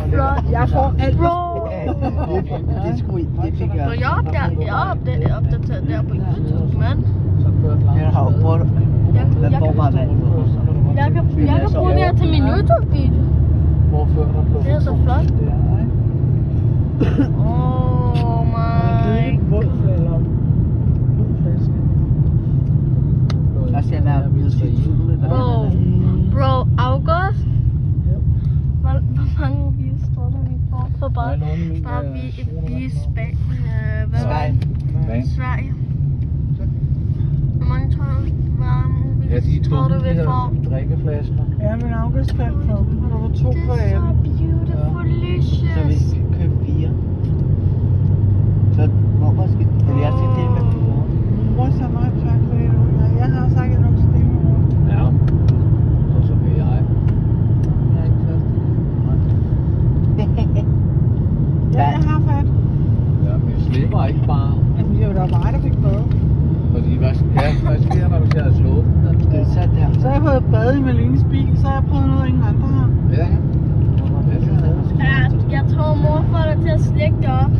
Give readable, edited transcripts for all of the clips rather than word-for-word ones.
flot. Jeg får alt. Bro. Det Så jeg opdateret der på YouTube, mand. Jeg har jo brugt den får bare vand på. Jeg kan bruge det her til min YouTube-video. Det er så flot. Oh my. Der skal være Bro, August. Hvor mange views tror du, vi får for bare Sverige? Hvor mange tror du, vi får? drikkeflasker. Ja, men August fandt for dem, og der var 2 på Det er så beautiful, Så vi skal købe 4. Så hvorfor skal jeg til det med 4? Mor sagde mig tak for det. Jeg har sagt, at jeg nok skal dele med mor. Ja. Og så vil jeg. Jeg er ikke først. Ja, jeg har fat. Ja, men jeg slipper ikke bare. Jamen, det var da mig, der fik bad. Fordi hvad sker, når du skal have slået den? Det er så der. Så har jeg fået bad i Malines bil, så har jeg prøvet noget, ingen andre har. Ja. Jeg tror, mor får dig til at slække det op.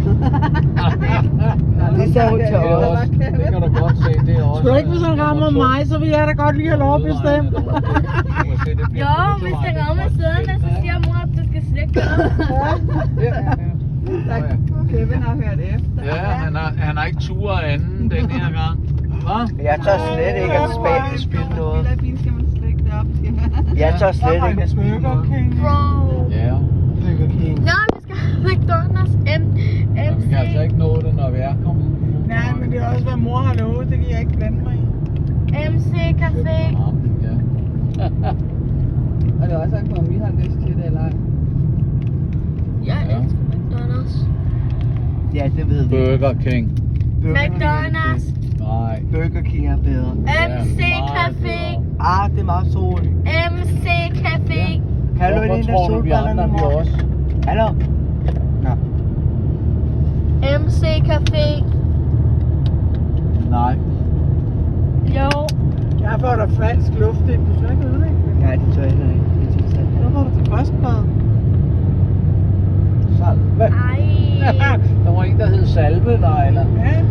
Det sagde hun til Det er os. også, det kan du godt se, det er også. Skulle ikke, hvis han rammer mig, så vil jeg da godt lige have lov at bestemme. Jo, hvis det rammer sæderne, så siger mor, at du skal slække det op. Kevin har hørt efter. Ja, han har ikke turet anden den her gang. Hva? Jeg tør slet ikke at spille noget. I bilen skal man slække det op, siger han. Jeg tør slet ikke at spille Burger noget. King. Bro. Ja. Burger King. Ja, vi skal have McDonald's Men vi kan altså ikke nå det, når vi er kommet. Nej, men det er også, hvad mor har lovet. Det kan jeg ikke blande mig i. MC Café. Ja. Og det er også sagt, om vi har lyst til det, eller ej. Jeg elsker McDonald's. Ja, det ved vi. Burger King. Burger King er det McDonald's. bedste. Nej. Burger King er bedre. MC Café. Det er meget sol. MC Café. Kan du en af solbrillerne, mor? Hallo? Nå. MC Café. Nej. Jo. Jeg får da falsk luft ind. Du skal ikke ødelægge det. Nej, det tør jeg heller ikke. Det er tilsat. Så får du til kostbad. Salve. Ej. Der var en, der hed Salve, der, eller? Ja.